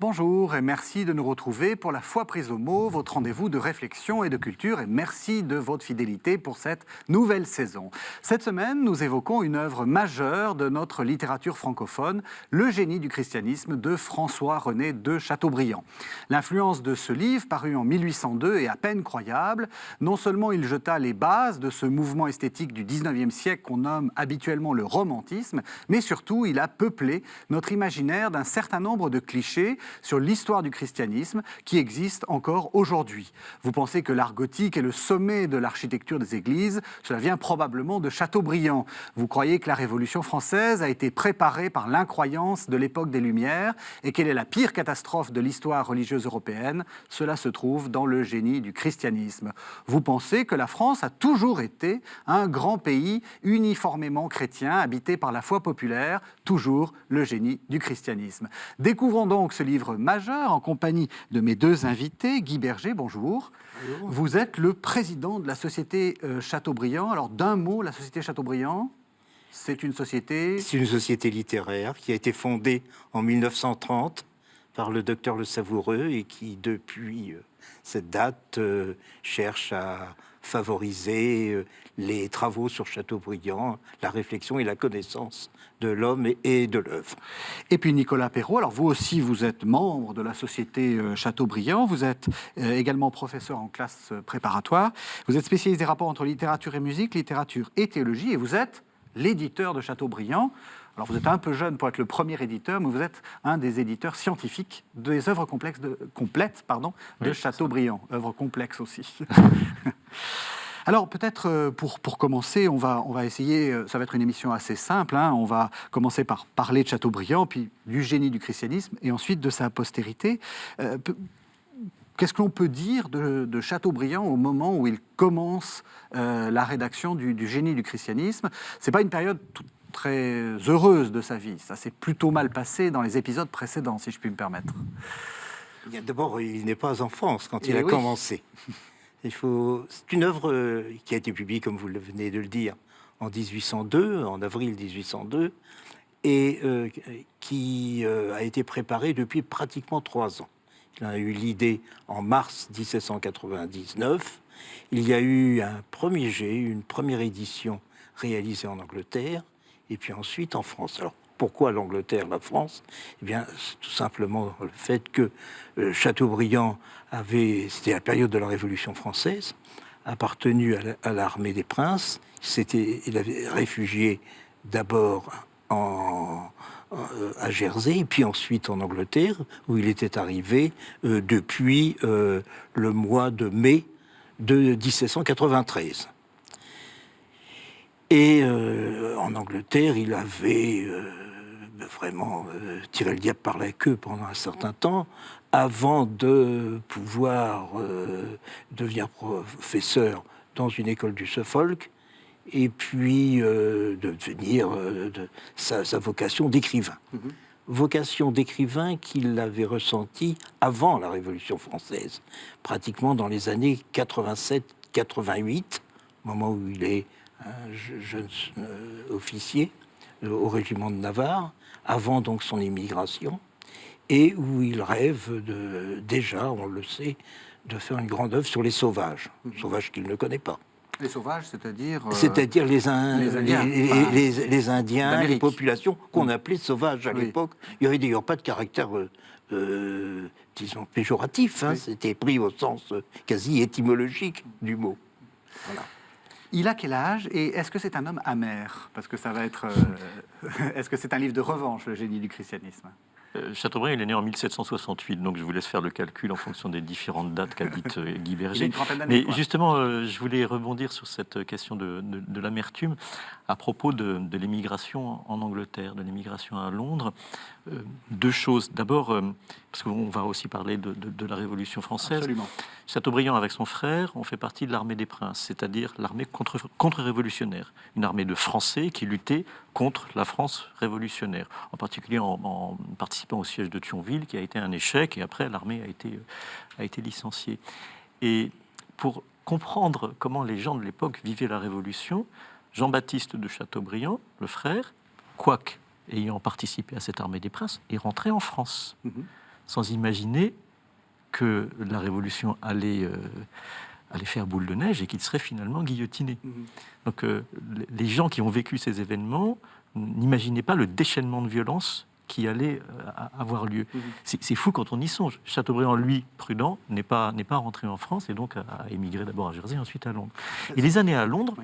bonjour et merci de nous retrouver pour la Foi prise au mot, votre rendez-vous de réflexion et de culture, et merci de votre fidélité pour cette nouvelle saison. Cette semaine, nous évoquons une œuvre majeure de notre littérature francophone, Le génie du christianisme de François-René de Chateaubriand. L'influence de ce livre, paru en 1802, est à peine croyable. Non seulement il jeta les bases de ce mouvement esthétique du 19e siècle qu'on nomme habituellement le romantisme, mais surtout il a peuplé notre imaginaire d'un certain nombre de clichés sur l'histoire du christianisme qui existent encore aujourd'hui. Vous pensez que l'art gothique est le sommet de l'architecture des églises, cela vient probablement de Chateaubriand. Vous croyez que la Révolution française a été préparée par l'incroyance de l'époque des Lumières et quelle est la pire catastrophe de l'histoire religieuse européenne? Cela se trouve dans le génie du christianisme. Vous pensez que la France a toujours été un grand pays uniformément chrétien, habité par la foi populaire, toujours le génie du christianisme. Découvrons donc ce livre majeur en compagnie de mes deux invités. Guy Berger, bonjour. Bonjour. Vous êtes le président de la Société Chateaubriand. Alors d'un mot, la Société Chateaubriand, c'est une société... C'est une société littéraire qui a été fondée en 1930 par le docteur Le Savoureux et qui, depuis cette date, cherche à favoriser les travaux sur Chateaubriand, la réflexion et la connaissance de l'homme et de l'œuvre. Et puis Nicolas Perrault, alors vous aussi vous êtes membre de la Société Chateaubriand, vous êtes également professeur en classe préparatoire, vous êtes spécialisé des rapports entre littérature et musique, littérature et théologie, et vous êtes l'éditeur de Chateaubriand. Alors vous êtes un peu jeune pour être le premier éditeur, mais vous êtes un des éditeurs scientifiques des œuvres complètes de Chateaubriand, œuvres complexes aussi. Alors peut-être pour commencer, on va essayer, ça va être une émission assez simple, hein, on va commencer par parler de Chateaubriand, puis du génie du christianisme, et ensuite de sa postérité. Qu'est-ce que l'on peut dire de Chateaubriand au moment où il commence la rédaction du génie du christianisme? C'est pas une période très heureuse de sa vie, ça s'est plutôt mal passé dans les épisodes précédents, si je puis me permettre. D'abord, il n'est pas en France quand il a commencé. C'est une œuvre qui a été publiée, comme vous venez de le dire, en 1802, en avril 1802, et qui a été préparée depuis pratiquement 3 ans. Il a eu l'idée en mars 1799. Il y a eu un premier jet, une première édition réalisée en Angleterre, et puis ensuite en France. Alors, pourquoi l'Angleterre, la France? Eh bien, c'est tout simplement le fait que Chateaubriand c'était la période de la Révolution française, appartenu à l'armée des princes. Il avait réfugié d'abord à Jersey, et puis ensuite en Angleterre, où il était arrivé depuis le mois de mai de 1793. Et en Angleterre, il avait vraiment tiré le diable par la queue pendant un certain temps, avant de pouvoir devenir professeur dans une école du Suffolk, et puis de devenir sa vocation d'écrivain. Mm-hmm. Vocation d'écrivain qu'il avait ressentie avant la Révolution française, pratiquement dans les années 87-88, au moment où il est un jeune officier au régiment de Navarre, avant donc son émigration, et où il rêve déjà, on le sait, de faire une grande œuvre sur les sauvages, sauvages qu'il ne connaît pas. Les sauvages, c'est-à-dire... C'est-à-dire les Indiens, les populations qu'on appelait sauvages à l'époque. Il n'y avait d'ailleurs pas de caractère, disons, péjoratif, hein. C'était pris au sens quasi étymologique du mot. Voilà. Il a quel âge et est-ce que c'est un homme amer? Parce que ça va être... est-ce que c'est un livre de revanche, le génie du christianisme? Chateaubriand, il est né en 1768, donc je vous laisse faire le calcul en fonction des différentes dates qu'a dites Guy Berger. Mais justement, je voulais rebondir sur cette question de l'amertume à propos de l'émigration en Angleterre, de l'émigration à Londres. Deux choses. D'abord, parce qu'on va aussi parler de la Révolution française. Absolument. Chateaubriand, avec son frère, on fait partie de l'armée des princes, c'est-à-dire l'armée contre-révolutionnaire. Une armée de Français qui luttait contre la France révolutionnaire, en particulier en participant au siège de Thionville, qui a été un échec, et après l'armée a été licenciée. Et pour comprendre comment les gens de l'époque vivaient la Révolution, Jean-Baptiste de Chateaubriand, le frère, quoique ayant participé à cette armée des princes, est rentré en France. sans imaginer que la Révolution allait faire boule de neige et qu'il serait finalement guillotiné. Donc les gens qui ont vécu ces événements n'imaginaient pas le déchaînement de violence qui allait avoir lieu. C'est fou quand on y songe. Chateaubriand, lui, prudent, n'est pas rentré en France et donc a émigré d'abord à Jersey, ensuite à Londres. Et les années à Londres,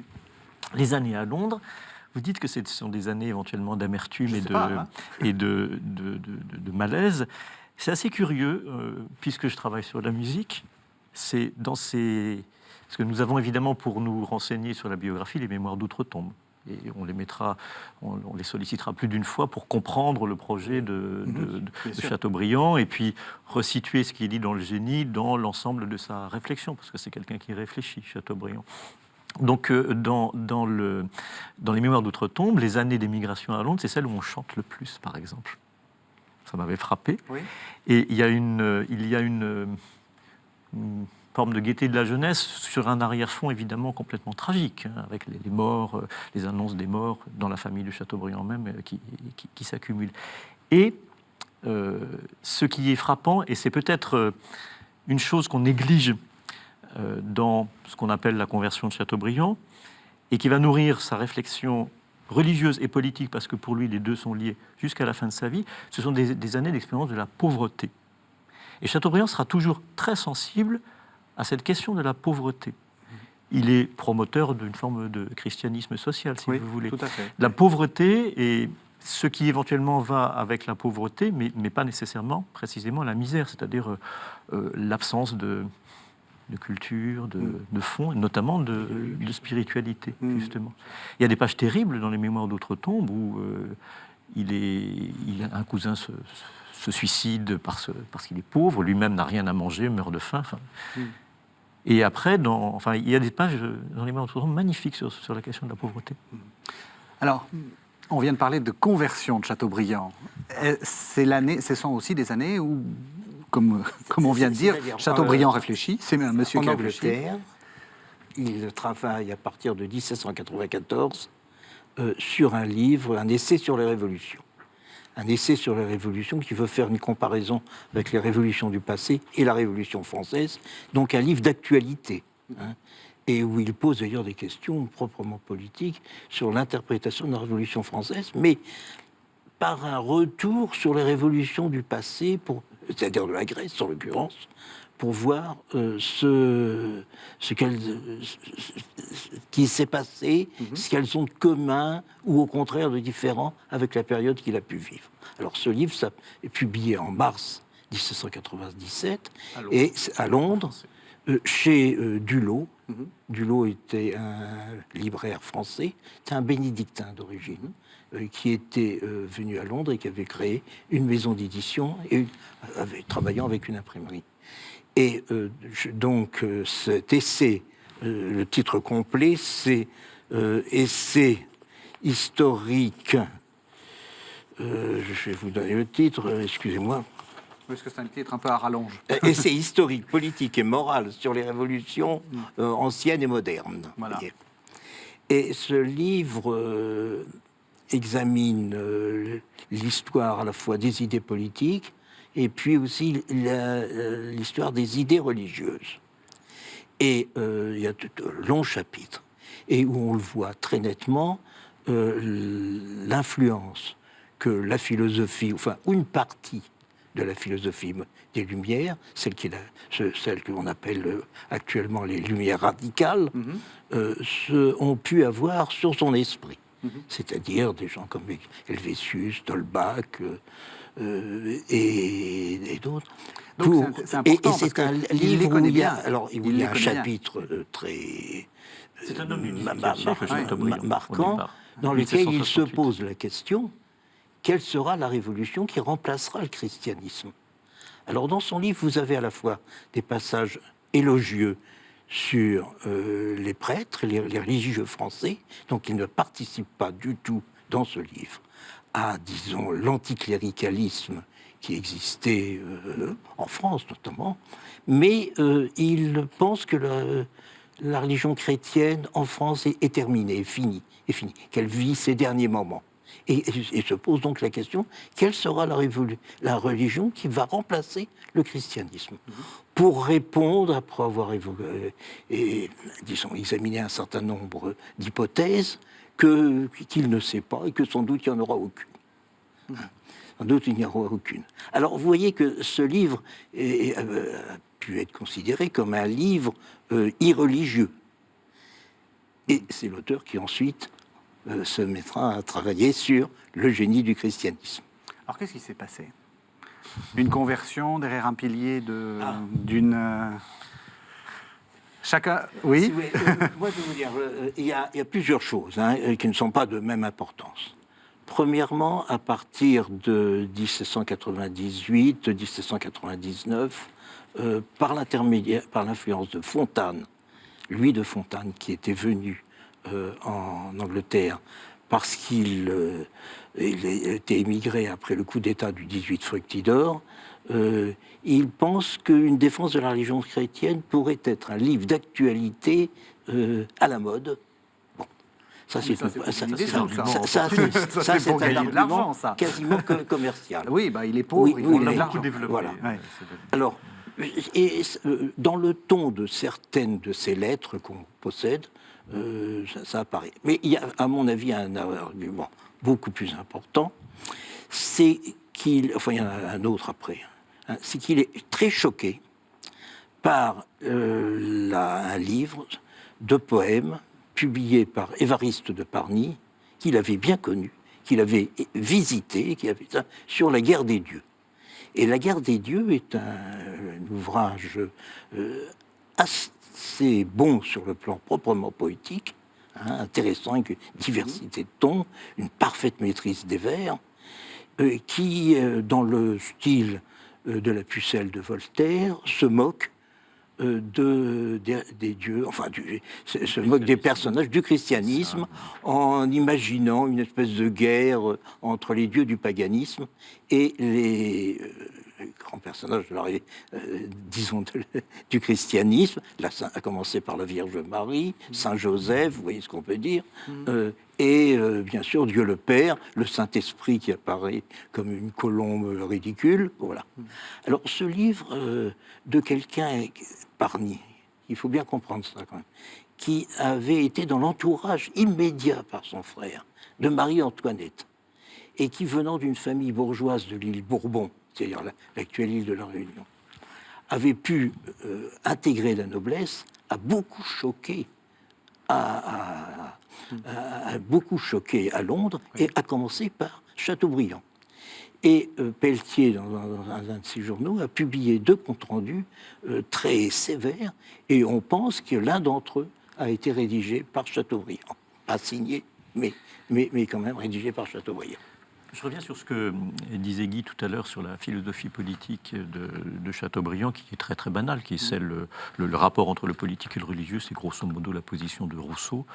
vous dites que ce sont des années éventuellement d'amertume et de malaise. C'est assez curieux, puisque je travaille sur la musique. C'est dans ces... Parce que nous avons évidemment, pour nous renseigner sur la biographie, les mémoires d'outre-tombe. Et on les sollicitera plus d'une fois pour comprendre le projet de Chateaubriand et puis resituer ce qu'il dit dans le Génie dans l'ensemble de sa réflexion, parce que c'est quelqu'un qui réfléchit, Chateaubriand. Donc, dans les mémoires d'outre-tombe, les années d'émigration à Londres, c'est celle où on chante le plus, par exemple. Ça m'avait frappé. Oui. Et il y a une forme de gaieté de la jeunesse sur un arrière-fond évidemment complètement tragique, hein, avec les morts, les annonces des morts dans la famille de Chateaubriand même qui s'accumulent. Et ce qui est frappant, et c'est peut-être une chose qu'on néglige dans ce qu'on appelle la conversion de Chateaubriand, et qui va nourrir sa réflexion religieuse et politique, parce que pour lui les deux sont liés jusqu'à la fin de sa vie, ce sont des années d'expérience de la pauvreté. Et Chateaubriand sera toujours très sensible à cette question de la pauvreté. Il est promoteur d'une forme de christianisme social, si vous voulez. Tout à fait. La pauvreté et ce qui éventuellement va avec la pauvreté, mais pas nécessairement précisément la misère, c'est-à-dire l'absence de culture, de fond, et notamment de spiritualité, justement. Il y a des pages terribles dans les mémoires d'outre-tombe où un cousin se suicide parce qu'il est pauvre, lui-même n'a rien à manger, meurt de faim. Et après, il y a des pages dans les mémoires d'outre-tombe magnifiques sur la question de la pauvreté. Alors, on vient de parler de conversion de Chateaubriand. Ce sont aussi des années où, comme on vient de dire, Chateaubriand réfléchit, c'est un monsieur qui réfléchit. Il travaille à partir de 1794 sur un livre, un essai sur les révolutions. Un essai sur les révolutions qui veut faire une comparaison avec les révolutions du passé et la Révolution française, donc un livre d'actualité, hein, et où il pose d'ailleurs des questions proprement politiques sur l'interprétation de la Révolution française, mais par un retour sur les révolutions du passé, c'est-à-dire de la Grèce en l'occurrence, pour voir qui s'est passé, ce qu'elles ont de commun ou au contraire de différent avec la période qu'il a pu vivre. Alors ce livre est publié en mars 1797 à Londres, chez Dulot. Dulot était un libraire français, c'était un bénédictin d'origine, qui était venu à Londres et qui avait créé une maison d'édition et travaillant avec une imprimerie. Et donc cet essai, le titre complet, c'est Essai historique. Je vais vous donner le titre, excusez-moi. Parce que c'est un titre un peu à rallonge. Essai historique, politique et moral sur les révolutions anciennes et modernes. Voilà. Et ce livre examine l'histoire à la fois des idées politiques et puis aussi l'histoire des idées religieuses. Et il y a tout un long chapitre, et où on le voit très nettement, l'influence que la philosophie, enfin une partie de la philosophie des Lumières, celle que l'on appelle actuellement les Lumières radicales, ont pu avoir sur son esprit. C'est-à-dire des gens comme Helvétius, D'Holbach, et d'autres. C'est important, et c'est un livre où il y a, alors, il y a un chapitre très marquant, dans lequel il se pose la question: quelle sera la révolution qui remplacera le christianisme? Alors dans son livre, vous avez à la fois des passages élogieux sur les prêtres, les religieux français, donc ils ne participent pas du tout dans ce livre à, disons, l'anticléricalisme qui existait en France notamment, mais il pense que la religion chrétienne en France est terminée, est finie, qu'elle vit ses derniers moments. Et se pose donc la question, quelle sera la religion qui va remplacer le christianisme? Pour répondre, après avoir examiné un certain nombre d'hypothèses, qu'il ne sait pas et que sans doute il n'y en aura aucune. Sans doute il n'y aura aucune. Alors vous voyez que ce livre a pu être considéré comme un livre irreligieux. Et c'est l'auteur qui ensuite se mettra à travailler sur le génie du christianisme. Alors qu'est-ce qui s'est passé? Une conversion derrière un pilier d'une... Chacun... Oui, moi je vais vous dire, il y a plusieurs choses qui ne sont pas de même importance. Premièrement, à partir de 1798, 1799, par l'influence de Fontane, Louis de Fontane, qui était venu en Angleterre parce qu'il était émigré après le coup d'État du 18 Fructidor, il pense qu'une défense de la religion chrétienne pourrait être un livre d'actualité à la mode. Bon, ça c'est pour gagner de l'argent, ça. Quasiment commercial. Oui, il est pauvre, il l'a de beaucoup l'argent. développé. Voilà. Ouais. Alors, dans le ton de certaines de ces lettres qu'on possède, ça apparaît. Mais il y a, à mon avis, un argument beaucoup plus important, c'est qu'il... Enfin, il y en a un autre après. C'est qu'il est très choqué par un livre de poèmes publié par Évariste de Parny, qu'il avait bien connu, qu'il avait visité, sur la guerre des dieux. Et la guerre des dieux est un ouvrage assez bon sur le plan proprement poétique, intéressant, avec une diversité de tons, une parfaite maîtrise des vers, qui, dans le style de la Pucelle de Voltaire, se moque des dieux, enfin, se moque des personnages du christianisme en imaginant une espèce de guerre entre les dieux du paganisme et les grands personnages du christianisme, à commencer par la Vierge Marie, Saint Joseph, vous voyez ce qu'on peut dire, et bien sûr Dieu le Père, le Saint-Esprit qui apparaît comme une colombe ridicule. Voilà. Alors ce livre de quelqu'un, Parny, il faut bien comprendre ça quand même, qui avait été dans l'entourage immédiat par son frère de Marie-Antoinette, et qui, venant d'une famille bourgeoise de l'île Bourbon, c'est-à-dire l'actuelle île de la Réunion, avait pu intégrer la noblesse, a beaucoup choqué à Londres, et a commencé par Chateaubriand. Et Pelletier, dans un de ses journaux, a publié 2 comptes rendus très sévères, et on pense que l'un d'entre eux a été rédigé par Chateaubriand. Pas signé, mais quand même rédigé par Chateaubriand. Je reviens sur ce que disait Guy tout à l'heure sur la philosophie politique de Chateaubriand, qui est très très banale, qui est celle, le rapport entre le politique et le religieux, c'est grosso modo la position de Rousseau.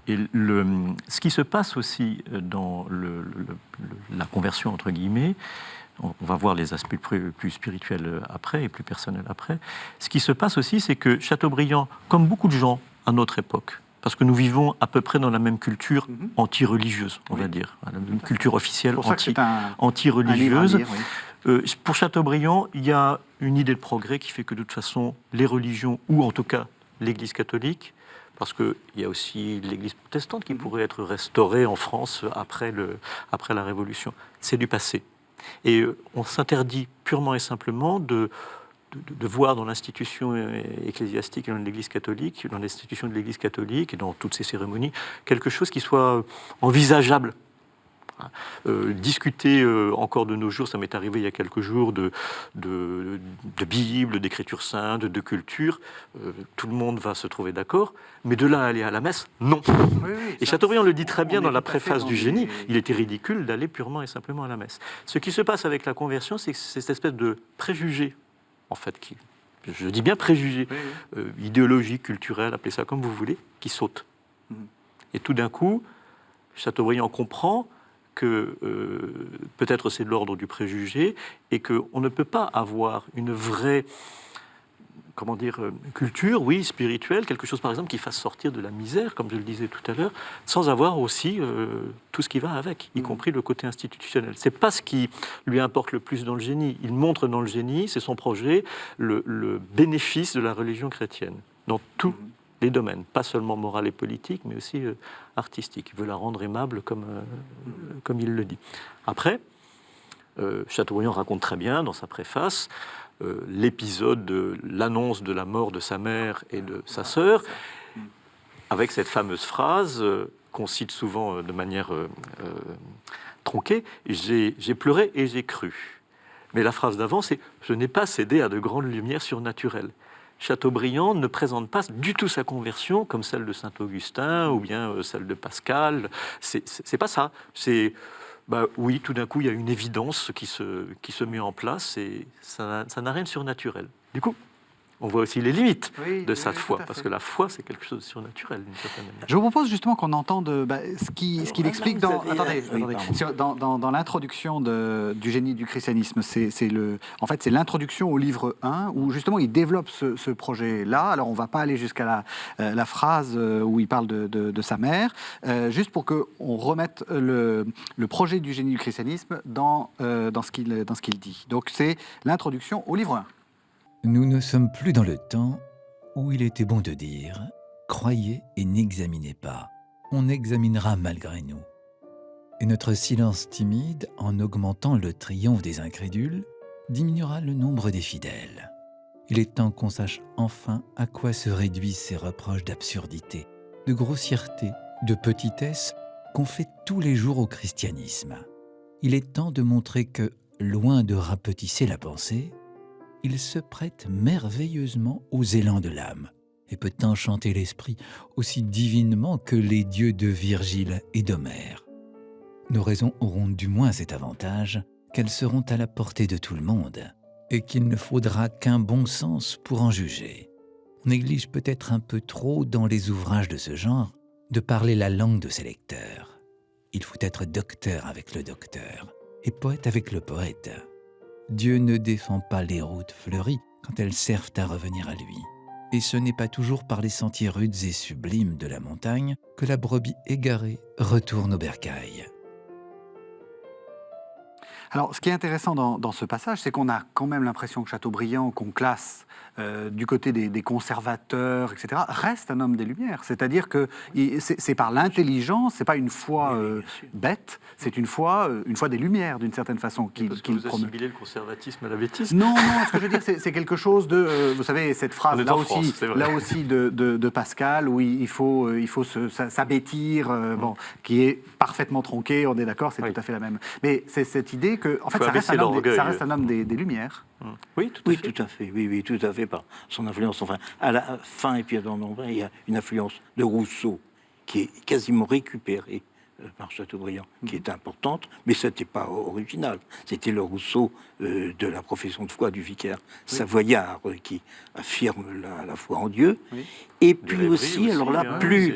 Ce qui se passe aussi dans la conversion, entre guillemets, on va voir les aspects plus spirituels après et plus personnels après. Ce qui se passe aussi, c'est que Chateaubriand, comme beaucoup de gens à notre époque, parce que nous vivons à peu près dans la même culture anti-religieuse, on va dire, la même culture officielle anti-religieuse. Pour Chateaubriand, il y a une idée de progrès qui fait que de toute façon, les religions, ou en tout cas l'Église catholique, parce qu'il y a aussi l'Église protestante qui pourrait être restaurée en France après la Révolution, c'est du passé. Et on s'interdit purement et simplement de voir dans l'institution ecclésiastique et dans l'Église catholique, dans l'institution de l'Église catholique et dans toutes ces cérémonies, quelque chose qui soit envisageable. Discuter encore de nos jours, ça m'est arrivé il y a quelques jours, de Bible, d'Écriture sainte, de culture, tout le monde va se trouver d'accord, mais de là à aller à la messe, non. Et Chateaubriand le dit très bien dans la préface du Génie, il était ridicule d'aller purement et simplement à la messe. Ce qui se passe avec la conversion, c'est cette espèce de préjugé, en fait, je dis bien préjugé, idéologique, culturel, appelez ça comme vous voulez, qui saute. Et tout d'un coup, Chateaubriand comprend que peut-être c'est de l'ordre du préjugé et qu'on ne peut pas avoir une vraie culture, oui, spirituelle, quelque chose par exemple qui fasse sortir de la misère, comme je le disais tout à l'heure, sans avoir aussi tout ce qui va avec, y compris le côté institutionnel. C'est pas ce qui lui importe le plus dans le génie. Il montre dans le génie, c'est son projet, le bénéfice de la religion chrétienne, dans tous les domaines, pas seulement moral et politique, mais aussi artistique. Il veut la rendre aimable comme il le dit. Après, Chateaubriand raconte très bien dans sa préface l'épisode de l'annonce de la mort de sa mère et de sa sœur, avec cette fameuse phrase qu'on cite souvent de manière tronquée, « J'ai pleuré et j'ai cru ». Mais la phrase d'avant, c'est « Je n'ai pas cédé à de grandes lumières surnaturelles ». Chateaubriand ne présente pas du tout sa conversion comme celle de Saint-Augustin ou bien celle de Pascal. C'est pas ça. C'est... oui, tout d'un coup, il y a une évidence qui se met en place et ça n'a rien de surnaturel. Du coup, on voit aussi les limites de cette foi, parce que la foi, c'est quelque chose de surnaturel, d'une certaine manière. Je vous propose justement qu'on entende ce qu'il explique dans l'introduction du génie du christianisme. En fait, c'est l'introduction au livre 1, où justement il développe ce projet-là. Alors, on ne va pas aller jusqu'à la phrase où il parle de sa mère, juste pour qu'on remette le projet du génie du christianisme dans ce qu'il dit. Donc, c'est l'introduction au livre 1. Nous ne sommes plus dans le temps où il était bon de dire « Croyez et n'examinez pas, on examinera malgré nous ». Et notre silence timide, en augmentant le triomphe des incrédules, diminuera le nombre des fidèles. Il est temps qu'on sache enfin à quoi se réduisent ces reproches d'absurdité, de grossièreté, de petitesse qu'on fait tous les jours au christianisme. Il est temps de montrer que, loin de rapetisser la pensée, il se prête merveilleusement aux élans de l'âme et peut enchanter l'esprit aussi divinement que les dieux de Virgile et d'Homère. Nos raisons auront du moins cet avantage qu'elles seront à la portée de tout le monde et qu'il ne faudra qu'un bon sens pour en juger. On néglige peut-être un peu trop dans les ouvrages de ce genre de parler la langue de ses lecteurs. Il faut être docteur avec le docteur et poète avec le poète. Dieu ne défend pas les routes fleuries quand elles servent à revenir à lui. Et ce n'est pas toujours par les sentiers rudes et sublimes de la montagne que la brebis égarée retourne au bercail. Alors, ce qui est intéressant dans ce passage, c'est qu'on a quand même l'impression que Chateaubriand, qu'on classe du côté des conservateurs, etc., reste un homme des Lumières. C'est-à-dire que c'est par l'intelligence, c'est pas une foi bête, c'est une foi des Lumières, d'une certaine façon, qu'il vous promeut. assimilez le conservatisme à la bêtise? Non, ce que je veux dire, c'est quelque chose de... vous savez, cette phrase, là aussi de Pascal, où il faut s'abêtir, qui est parfaitement tronquée, on est d'accord, c'est tout à fait la même. Mais c'est cette idée que, en fait, ça reste un homme des Lumières. Oui, tout à fait. Oui, tout à fait, par son influence. Enfin, à la fin, et puis dans le nombre, il y a une influence de Rousseau qui est quasiment récupérée par Chateaubriand, qui est importante, mais ce n'était pas original. C'était le Rousseau de la profession de foi du vicaire savoyard qui affirme la foi en Dieu. Oui. Et puis aussi, alors là, plus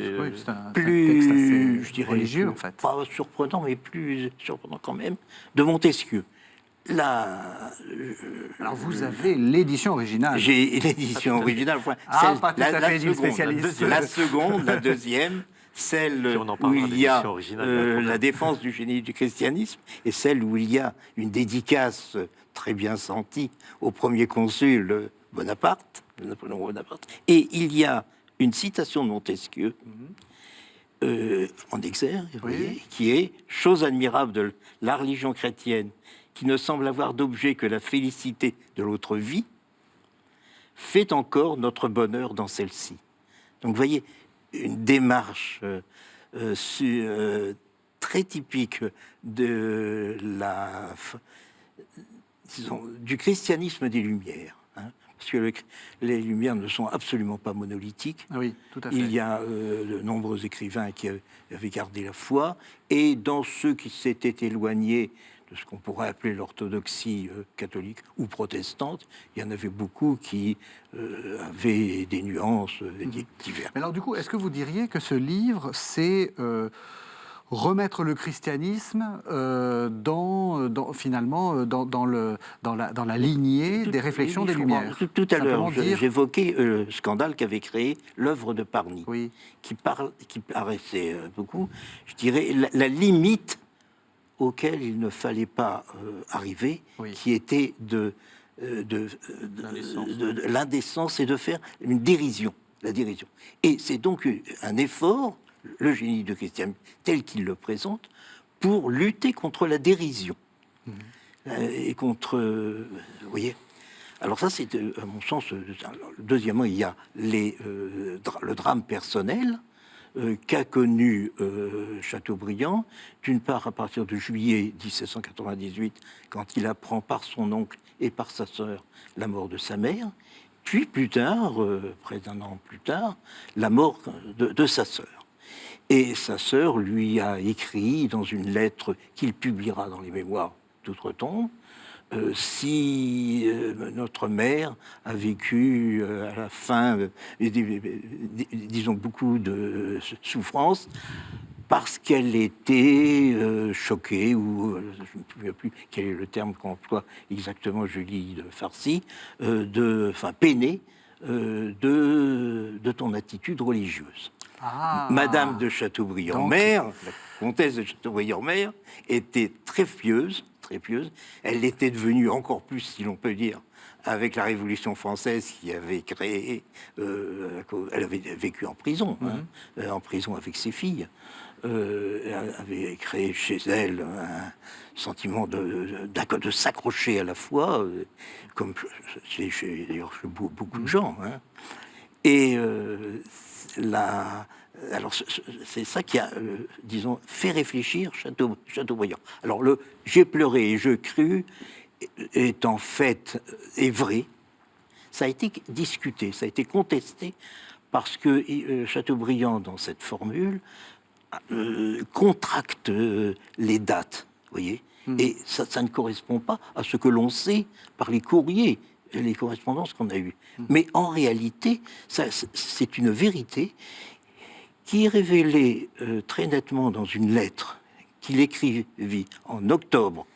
je dirais, religieux, en fait. Pas surprenant, mais plus surprenant quand même, de Montesquieu. Alors vous avez l'édition originale. J'ai l'édition originale. Enfin, pas tout à fait d'une spécialiste. La seconde, la deuxième, celle où il y a la défense du génie du christianisme et celle où il y a une dédicace très bien sentie au premier consul Napoléon Bonaparte. Et il y a une citation de Montesquieu en exergue, vous voyez, qui est « Chose admirable de la religion chrétienne, qui ne semble avoir d'objet que la félicité de l'autre vie, fait encore notre bonheur dans celle-ci. » Donc, vous voyez, une démarche très typique de du christianisme des Lumières. Parce que les Lumières ne sont absolument pas monolithiques. Oui, tout à fait. Il y a de nombreux écrivains qui avaient gardé la foi, et dans ceux qui s'étaient éloignés de ce qu'on pourrait appeler l'orthodoxie catholique ou protestante, il y en avait beaucoup qui avaient des nuances diverses. Mais alors du coup, est-ce que vous diriez que ce livre, c'est remettre le christianisme finalement dans la lignée des réflexions des Lumières. Tout à l'heure, Simplement j'évoquais le scandale qu'avait créé l'œuvre de Parny, Oui. qui paraissait beaucoup, je dirais, la limite auquel il ne fallait pas arriver, Oui. qui était de l'indécence et de faire une dérision, la dérision. Et c'est donc un effort, le génie du christianisme tel qu'il le présente, pour lutter contre la dérision. Et contre... vous voyez. Alors ça, c'est, à mon sens, deuxièmement, il y a le drame personnel qu'a connu Chateaubriand, d'une part à partir de juillet 1798, quand il apprend par son oncle et par sa sœur la mort de sa mère, puis plus tard, près d'un an plus tard, la mort de sa sœur. Et sa sœur lui a écrit dans une lettre qu'il publiera dans les Mémoires d'Outre-Tombe, si notre mère a vécu à la fin, disons, beaucoup de souffrances, parce qu'elle était choquée, ou je ne me souviens plus quel est le terme qu'emploie exactement Julie de Farcy, peinée de ton attitude religieuse. Madame de Chateaubriand, mère, la comtesse de Chateaubriand-Mère, était très pieuse. Elle l'était devenue encore plus, si l'on peut dire, avec la Révolution française qui avait créé... elle avait vécu en prison, en prison avec ses filles. Elle avait créé chez elle un sentiment de s'accrocher à la foi, comme c'est d'ailleurs chez beaucoup de gens. Et alors, c'est ça qui a, disons, fait réfléchir Chateaubriand. Alors, le « j'ai pleuré et je crus » est en fait, est vrai. Ça a été discuté, ça a été contesté, parce que Chateaubriand, dans cette formule, contracte les dates, vous voyez, et ça ne correspond pas à ce que l'on sait par les courriers, les correspondances qu'on a eues. Mais en réalité, c'est une vérité qui est révélée très nettement dans une lettre qu'il écrivit en octobre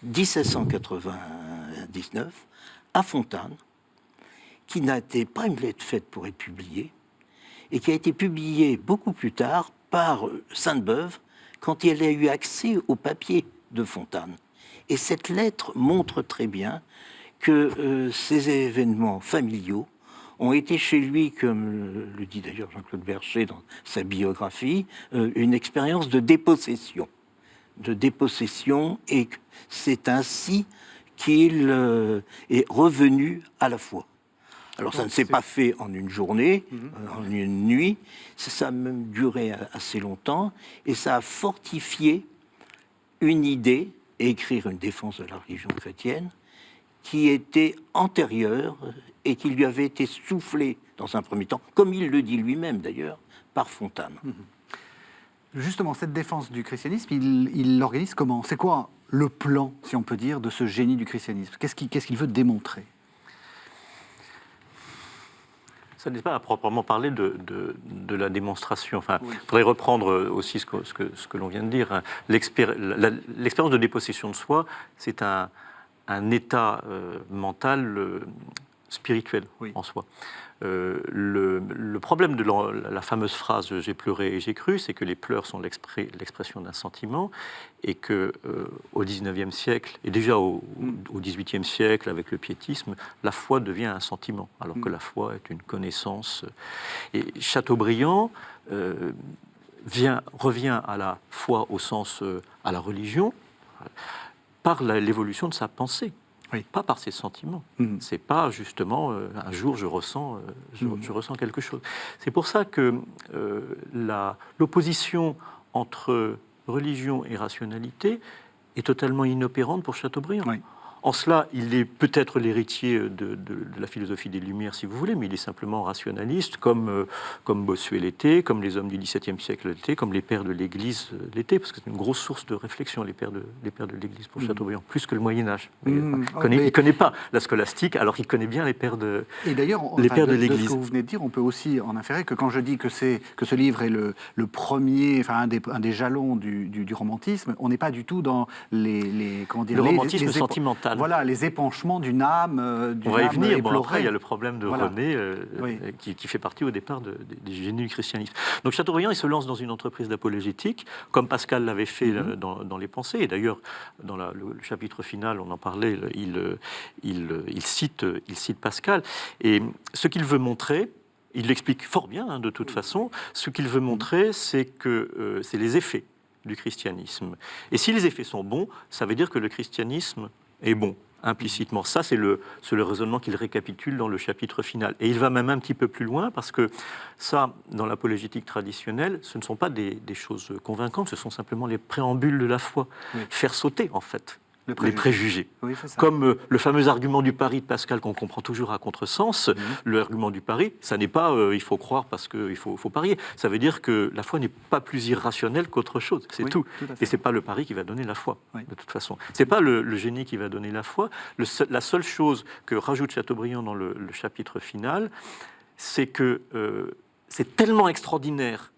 1799 à Fontane, qui n'était pas une lettre faite pour être publiée, et qui a été publiée beaucoup plus tard par Sainte-Beuve, quand elle a eu accès au papier de Fontane. Et cette lettre montre très bien que ces événements familiaux ont été chez lui, comme le dit d'ailleurs Jean-Claude Bercher dans sa biographie, une expérience de dépossession. Et c'est ainsi qu'il est revenu à la foi. Alors ça ne s'est pas fait en une journée, en une nuit, ça a même duré assez longtemps, et ça a fortifié une idée, écrire une défense de la religion chrétienne, qui était antérieure et qui lui avait été soufflée dans un premier temps, comme il le dit lui-même d'ailleurs, par Fontane. Justement, cette défense du christianisme, il l'organise comment? C'est quoi le plan, si on peut dire, de ce génie du christianisme? Qu'est-ce qu'il veut démontrer? Ça n'est pas à proprement parler de la démonstration. Enfin, il faudrait reprendre aussi ce que l'on vient de dire. L'expérience de dépossession de soi, c'est un état mental spirituel en soi. Le problème de la fameuse phrase « j'ai pleuré et j'ai cru », c'est que les pleurs sont l'expression d'un sentiment, et que au XIXe siècle, et déjà au XVIIIe siècle, avec le piétisme, la foi devient un sentiment, alors que la foi est une connaissance. Et Chateaubriand revient à la foi au sens à la religion par l'évolution de sa pensée. Pas par ses sentiments. C'est pas justement un jour je ressens quelque chose. C'est pour ça que l'opposition entre religion et rationalité est totalement inopérante pour Chateaubriand. En cela, il est peut-être l'héritier de la philosophie des Lumières, si vous voulez, mais il est simplement rationaliste, comme Bossuet l'était, comme les hommes du XVIIe siècle l'étaient, comme les pères de l'Église l'étaient, parce que c'est une grosse source de réflexion, les pères de l'Église pour Chateaubriand, plus que le Moyen-Âge. Il ne connaît pas la scolastique, alors il connaît bien les pères de l'Église. Et d'ailleurs, de ce que vous venez de dire, on peut aussi en inférer que quand je dis que ce livre est le premier, enfin un des jalons du romantisme, on n'est pas du tout dans le romantisme sentimental. Voilà, les épanchements d'une âme. On va y venir. Bon, après, il y a le problème de voilà. René, qui fait partie au départ des génies du christianisme. Donc Chateaubriand, il se lance dans une entreprise d'apologétique, comme Pascal l'avait fait dans les Pensées. Et d'ailleurs, dans le chapitre final, on en parlait, il cite Pascal. Et ce qu'il veut montrer, il l'explique fort bien, de toute façon, ce qu'il veut montrer, c'est que c'est les effets du christianisme. Et si les effets sont bons, ça veut dire que le christianisme est bon, implicitement. Ça, c'est le raisonnement qu'il récapitule dans le chapitre final. Et il va même un petit peu plus loin, parce que ça, dans l'apologétique traditionnelle, ce ne sont pas des choses convaincantes, ce sont simplement les préambules de la foi. Faire sauter, en fait, les préjugés. Oui, c'est ça. Comme le fameux argument du pari de Pascal qu'on comprend toujours à contresens, l'argument du pari, ça n'est pas il faut croire parce qu'il faut parier. Ça veut dire que la foi n'est pas plus irrationnelle qu'autre chose, c'est tout. Et c'est pas le pari qui va donner la foi, de toute façon. C'est pas le génie qui va donner la foi. La seule chose que rajoute Chateaubriand dans le chapitre final, c'est que c'est tellement extraordinaire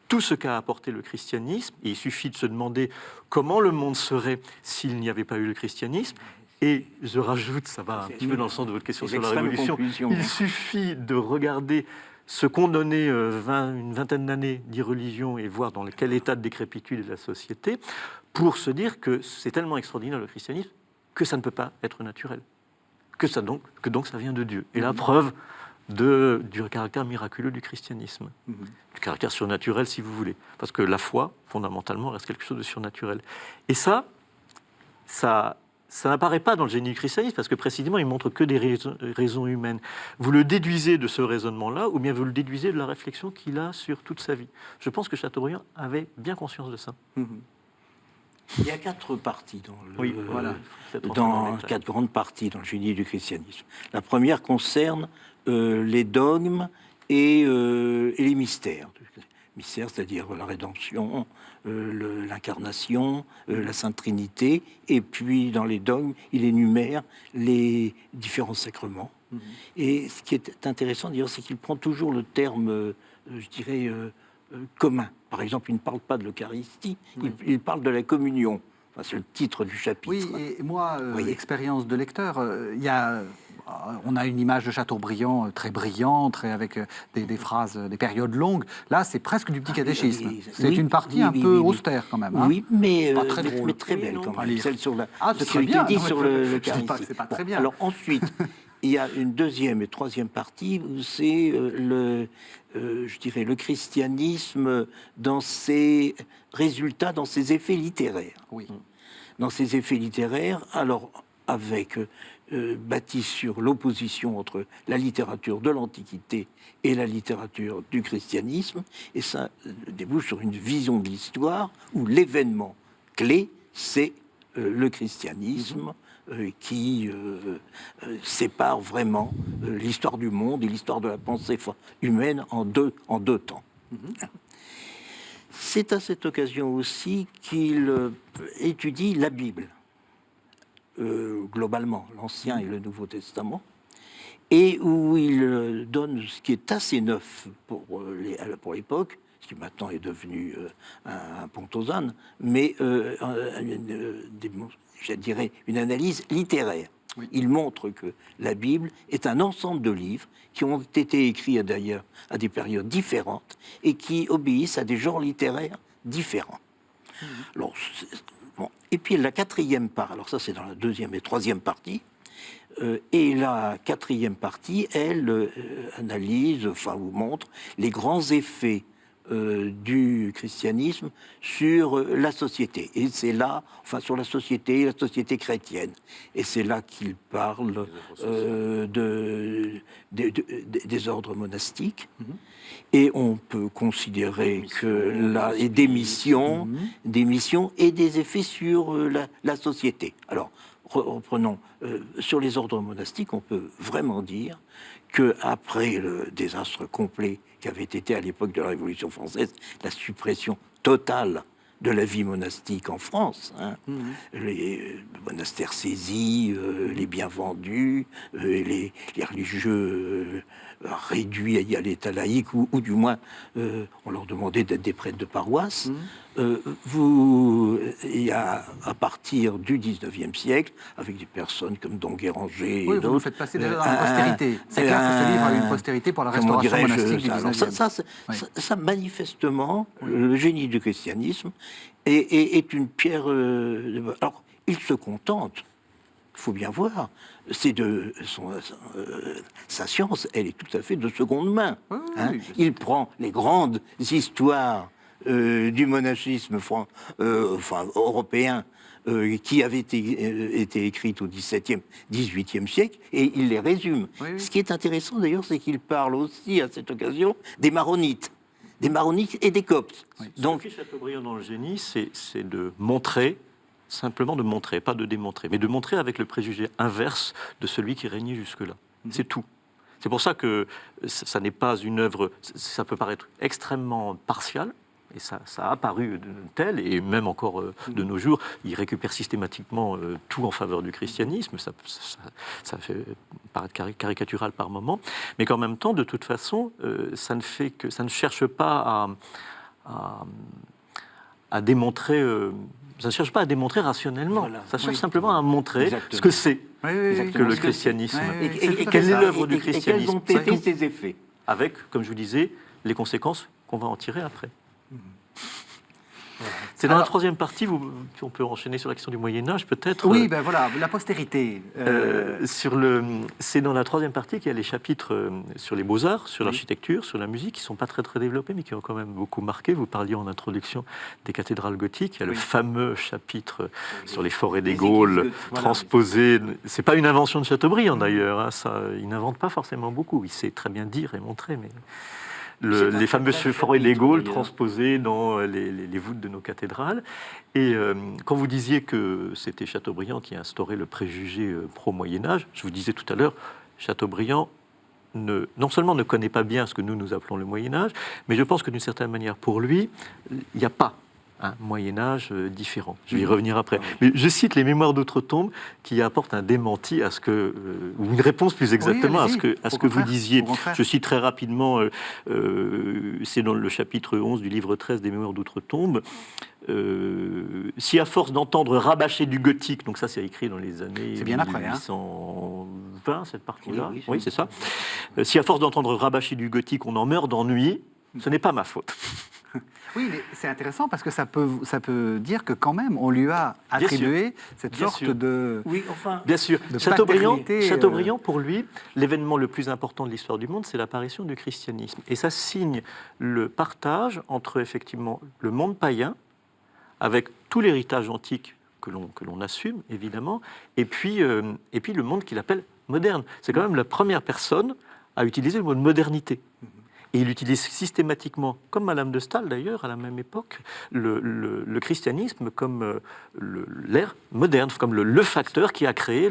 tout ce qu'a apporté le christianisme, et il suffit de se demander comment le monde serait s'il n'y avait pas eu le christianisme. Et je rajoute, ça va un petit peu dans le sens de votre question sur la Révolution, il suffit de regarder ce qu'ont donné une vingtaine d'années d'irreligion et voir dans quel état de décrépitude est la société, pour se dire que c'est tellement extraordinaire le christianisme que ça ne peut pas être naturel, que donc ça vient de Dieu. Et la preuve du caractère miraculeux du christianisme, du caractère surnaturel si vous voulez, parce que la foi, fondamentalement, reste quelque chose de surnaturel. Et ça n'apparaît pas dans le génie du christianisme, parce que précisément, il montre que des raisons humaines. Vous le déduisez de ce raisonnement-là, ou bien vous le déduisez de la réflexion qu'il a sur toute sa vie. Je pense que Chateaubriand avait bien conscience de ça. Il y a 4 parties dans 4 grandes parties dans le génie du christianisme. La première concerne les dogmes et les mystères. Mystères, c'est-à-dire la rédemption, l'incarnation, la Sainte Trinité, et puis dans les dogmes, il énumère les différents sacrements. Et ce qui est intéressant d'ailleurs, c'est qu'il prend toujours le terme, je dirais, commun. Par exemple, il ne parle pas de l'Eucharistie, il parle de la communion. Enfin, c'est le titre du chapitre. Oui, et moi, expérience de lecteur, on a une image de Chateaubriand très brillante, avec des phrases, des périodes longues. Là, c'est presque du petit catéchisme. C'est une partie un peu austère quand même. Oui, mais pas très mais très belle quand même. Celle sur la. C'est très bien. Dit sur le je dis pas que c'est pas très bien. Alors ensuite, il y a une deuxième et troisième partie où c'est je dirais, le christianisme dans ses résultats, dans ses effets littéraires. Oui. Dans ses effets littéraires, alors avec bâti sur l'opposition entre la littérature de l'Antiquité et la littérature du christianisme, et ça débouche sur une vision de l'histoire où l'événement clé, c'est le christianisme, qui sépare vraiment l'histoire du monde et l'histoire de la pensée humaine en deux temps. C'est à cette occasion aussi qu'il étudie la Bible, globalement, l'Ancien et le Nouveau Testament, et où il donne ce qui est assez neuf pour l'époque, ce qui maintenant est devenu un Pontosane, mais je dirais une analyse littéraire. Oui. Il montre que la Bible est un ensemble de livres qui ont été écrits d'ailleurs à des périodes différentes et qui obéissent à des genres littéraires différents. Alors, bon. Et puis la quatrième part, alors ça c'est dans la deuxième et troisième partie, et la quatrième partie, elle analyse, enfin vous montre les grands effets du christianisme sur la société. Et c'est là, enfin sur la société chrétienne. Et c'est là qu'il parle des ordres monastiques. Et on peut considérer que là, et des missions et des effets sur la société. Alors, reprenons, sur les ordres monastiques, on peut vraiment dire qu'après le désastre complet qu'avait été à l'époque de la Révolution française, la suppression totale de la vie monastique en France, les monastères saisis, les biens vendus, les religieux réduits à l'état laïque, ou du moins on leur demandait d'être des prêtres de paroisse. Il y a, à partir du 19e siècle, avec des personnes comme Don Guéranger oui, et vous d'autres... nous faites passer déjà dans la postérité. C'est clair que ce livre a une postérité pour la restauration monastique du 19e. Ça, manifestement, le génie du christianisme est une pierre... alors, il se contente, il faut bien voir, sa science, elle est tout à fait de seconde main. Il prend les grandes histoires du monachisme européen qui avaient été écrites au XVIIe, XVIIIe siècle, et il les résume. Ce qui est intéressant d'ailleurs, c'est qu'il parle aussi à cette occasion des maronites et des coptes. Donc, ce que fait Chateaubriand dans le génie, c'est de montrer, simplement de montrer, pas de démontrer, mais de montrer avec le préjugé inverse de celui qui régnait jusque-là. C'est tout. C'est pour ça que ça n'est pas une œuvre, ça peut paraître extrêmement partial, et ça a apparu tel, et même encore de nos jours, il récupère systématiquement tout en faveur du christianisme, ça fait paraître caricatural par moment, mais qu'en même temps, de toute façon, ça ne cherche pas à démontrer... ça ne cherche pas à démontrer rationnellement, ça cherche simplement à montrer ce que c'est que le christianisme. Et quelle est l'œuvre du christianisme? Et quels ont été ses effets? Avec, comme je vous disais, les conséquences qu'on va en tirer après. C'est dans la troisième partie, on peut enchaîner sur la question du Moyen-Âge, peut-être. Oui, ben voilà, la postérité. C'est dans la troisième partie qu'il y a les chapitres sur les beaux-arts, sur l'architecture, sur la musique, qui ne sont pas très, très développés, mais qui ont quand même beaucoup marqué. Vous parliez en introduction des cathédrales gothiques. Il y a le fameux chapitre sur les forêts des Gaules, transposé. C'est pas une invention de Chateaubriand, d'ailleurs. Il n'invente pas forcément beaucoup. Il sait très bien dire et montrer, mais... les fameuses forêts des Gaules transposées dans les voûtes de nos cathédrales. Et quand vous disiez que c'était Chateaubriand qui a instauré le préjugé pro-Moyen-Âge, je vous disais tout à l'heure, Chateaubriand non seulement ne connaît pas bien ce que nous appelons le Moyen-Âge, mais je pense que d'une certaine manière, pour lui, il n'y a pas un Moyen-Âge différent. Je vais y revenir après. Mais je cite les Mémoires d'Outre-Tombe qui apportent un démenti à ce que, ou une réponse plus exactement à ce que vous disiez. Je cite très rapidement, c'est dans le chapitre 11 du livre 13 des Mémoires d'Outre-Tombe. Si à force d'entendre rabâcher du gothique, donc ça c'est écrit dans les années 1820, cette partie-là, oui c'est ça. Si à force d'entendre rabâcher du gothique, on en meurt d'ennui, ce n'est pas ma faute. Oui, mais c'est intéressant parce que ça peut dire que quand même on lui a attribué cette sorte de... Oui, enfin... Bien sûr. Chateaubriand, pour lui, l'événement le plus important de l'histoire du monde, c'est l'apparition du christianisme. Et ça signe le partage entre effectivement le monde païen, avec tout l'héritage antique que l'on assume, évidemment, et puis le monde qu'il appelle moderne. C'est quand même la première personne à utiliser le mot de modernité. Et il utilise systématiquement, comme Madame de Staël d'ailleurs, à la même époque, le christianisme comme l'ère moderne, comme le facteur qui a créé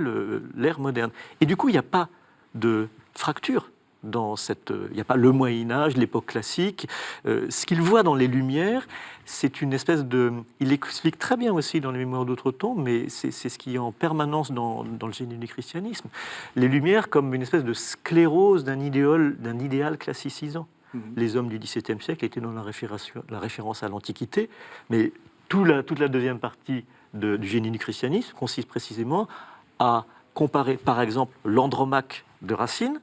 l'ère moderne. Et du coup, il n'y a pas de fracture dans cette... Il n'y a pas le Moyen-Âge, l'époque classique. Ce qu'il voit dans les Lumières, c'est une espèce de... Il explique très bien aussi dans les Mémoires d'Outre-Tombe, mais c'est ce qui est en permanence dans le génie du christianisme. Les Lumières comme une espèce de sclérose d'un idéal classicisant. Les hommes du XVIIe siècle étaient dans la référence à l'Antiquité, mais toute la deuxième partie du génie du christianisme consiste précisément à comparer, par exemple, l'Andromaque de Racine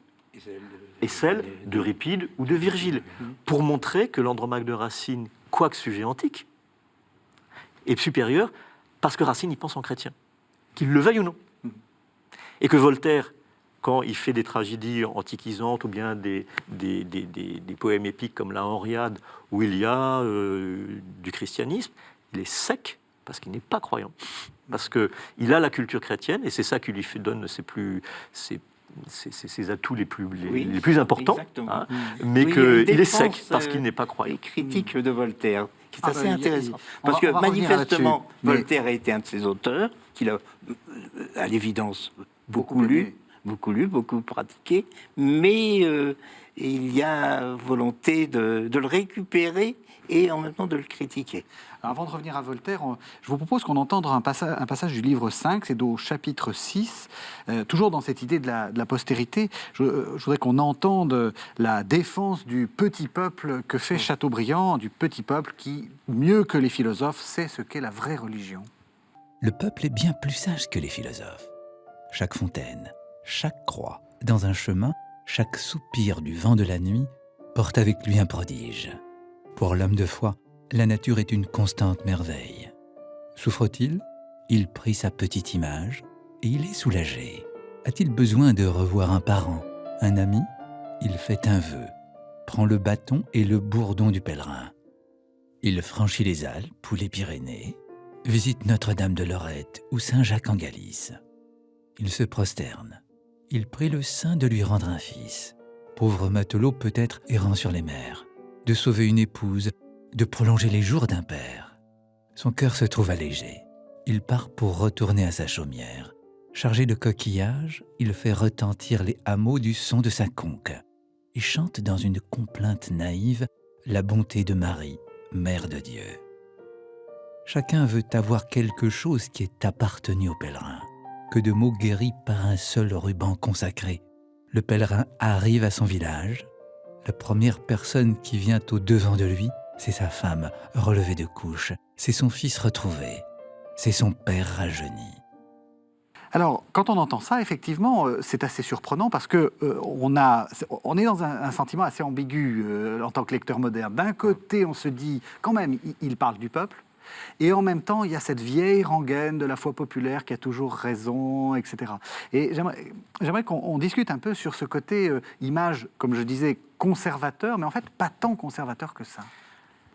et celle d'Euripide ou de Virgile, pour montrer que l'Andromaque de Racine, quoique sujet antique, est supérieur parce que Racine y pense en chrétien, qu'il le veuille ou non. Et que Voltaire, quand il fait des tragédies antiquisantes ou bien des poèmes épiques comme la Henriade, où il y a du christianisme, il est sec parce qu'il n'est pas croyant. Parce qu'il a la culture chrétienne, et c'est ça qui lui donne ses atouts les plus importants, hein, mais qu'il est sec parce qu'il n'est pas croyant. Les critiques de Voltaire, qui est assez intéressant. Parce on va que manifestement, mais... Voltaire a été un de ces auteurs qu'il a, à l'évidence, beaucoup lu, beaucoup pratiqué, mais il y a volonté de le récupérer et en même temps de le critiquer. Alors, avant de revenir à Voltaire, je vous propose qu'on entende un passage du livre 5, c'est au chapitre 6, toujours dans cette idée de la postérité. Je voudrais qu'on entende la défense du petit peuple que fait Chateaubriand, du petit peuple qui, mieux que les philosophes, sait ce qu'est la vraie religion. Le peuple est bien plus sage que les philosophes. Chaque fontaine, chaque croix, dans un chemin, chaque soupir du vent de la nuit porte avec lui un prodige. Pour l'homme de foi, la nature est une constante merveille. Souffre-t-il ? Il prie sa petite image et il est soulagé. A-t-il besoin de revoir un parent, un ami ? Il fait un vœu, prend le bâton et le bourdon du pèlerin. Il franchit les Alpes ou les Pyrénées, visite Notre-Dame de Lorette ou Saint-Jacques en Galice. Il se prosterne. Il prie le saint de lui rendre un fils. Pauvre matelot peut-être errant sur les mers, de sauver une épouse, de prolonger les jours d'un père. Son cœur se trouve allégé. Il part pour retourner à sa chaumière. Chargé de coquillages, il fait retentir les hameaux du son de sa conque et chante dans une complainte naïve la bonté de Marie, Mère de Dieu. Chacun veut avoir quelque chose qui est appartenu au pèlerin. Que de mots guéris par un seul ruban consacré. Le pèlerin arrive à son village. La première personne qui vient au-devant de lui, c'est sa femme relevée de couche, c'est son fils retrouvé, c'est son père rajeuni. Alors, quand on entend ça, effectivement, c'est assez surprenant parce que on est dans un sentiment assez ambigu en tant que lecteur moderne. D'un côté, on se dit, quand même, il parle du peuple, et en même temps, il y a cette vieille rengaine de la foi populaire qui a toujours raison, etc. Et j'aimerais qu'on discute un peu sur ce côté image, comme je disais, conservateur, mais en fait, pas tant conservateur que ça.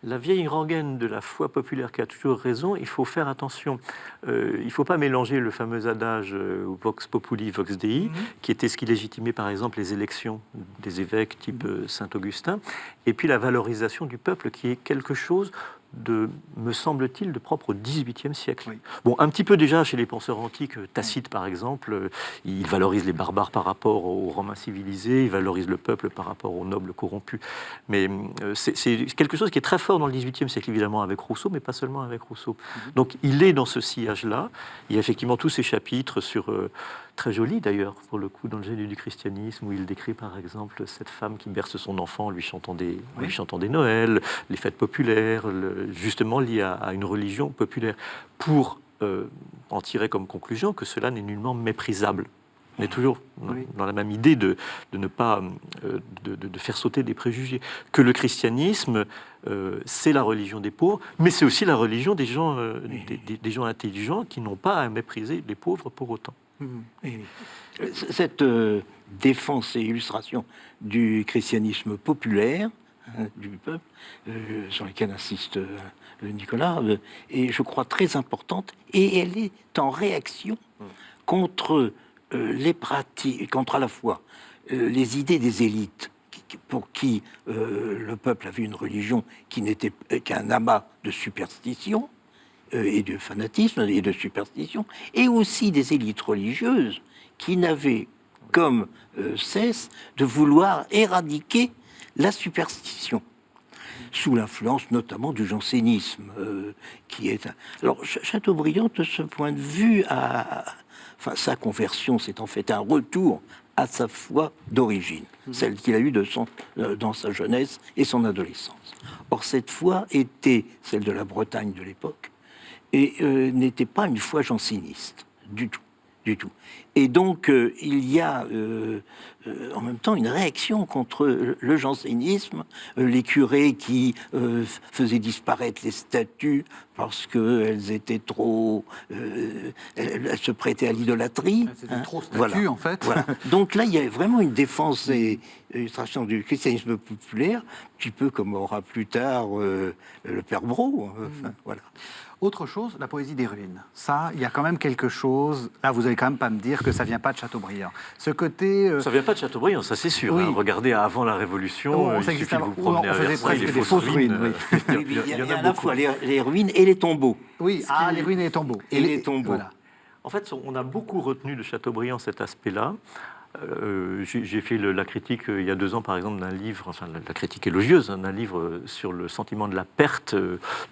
La vieille rengaine de la foi populaire qui a toujours raison, il faut faire attention. Il ne faut pas mélanger le fameux adage Vox Populi, Vox Dei, qui était ce qui légitimait par exemple les élections des évêques type Saint-Augustin, et puis la valorisation du peuple qui est quelque chose me semble-t-il, de propre au XVIIIe siècle. Oui. Bon, un petit peu déjà chez les penseurs antiques, Tacite par exemple, il valorise les barbares par rapport aux Romains civilisés, il valorise le peuple par rapport aux nobles corrompus. Mais c'est quelque chose qui est très fort dans le XVIIIe siècle, évidemment, avec Rousseau, mais pas seulement avec Rousseau. Donc il est dans ce sillage-là. Il y a effectivement tous ces chapitres sur... très joli d'ailleurs, pour le coup, dans le génie du christianisme, où il décrit par exemple cette femme qui berce son enfant en lui chantant des Noëls, les fêtes populaires, justement liées à une religion populaire, pour en tirer comme conclusion que cela n'est nullement méprisable. On est toujours dans la même idée de ne pas de faire sauter des préjugés. Que le christianisme, c'est la religion des pauvres, mais c'est aussi la religion des gens, des gens intelligents qui n'ont pas à mépriser les pauvres pour autant. Cette défense et illustration du christianisme populaire, du peuple, sur lequel insiste Nicolas, est, je crois, très importante, et elle est en réaction contre les pratiques, contre à la fois les idées des élites, pour qui le peuple avait une religion qui n'était qu'un amas de superstitions, et de fanatisme et de superstition, et aussi des élites religieuses qui n'avaient comme cesse de vouloir éradiquer la superstition, sous l'influence notamment du jansénisme, qui est... Alors, Chateaubriand, de ce point de vue, sa conversion, c'est en fait un retour à sa foi d'origine, celle qu'il a eue dans sa jeunesse et son adolescence. Or, cette foi était celle de la Bretagne de l'époque, et n'était pas une foi janséniste, du tout. du tout. Et donc, il y a en même temps une réaction contre le jansénisme, les curés qui faisaient disparaître les statues parce qu'elles étaient trop... elles se prêtaient à l'idolâtrie. C'était trop statues, Voilà. en fait. Voilà. Donc là, il y a vraiment une défense et illustration du christianisme populaire, un petit peu comme aura plus tard le père Brault. Enfin, voilà. Autre chose, la poésie des ruines. Ça, il y a quand même quelque chose. Là, vous allez quand même pas me dire que ça vient pas de Chateaubriand. Ce côté. Ça vient pas de Chateaubriand, ça c'est sûr. Oui. Hein. Regardez avant la Révolution, il suffit de vous promener à faisait Versailles, presque les des fausses ruines. Oui. Il y a à la beaucoup. fois les ruines et les tombeaux. Oui, les ruines et les tombeaux. Et les tombeaux. Voilà. En fait, on a beaucoup retenu de Chateaubriand cet aspect-là. J'ai fait la critique il y a 2 ans, par exemple, d'un livre, enfin la critique élogieuse, hein, d'un livre sur le sentiment de la perte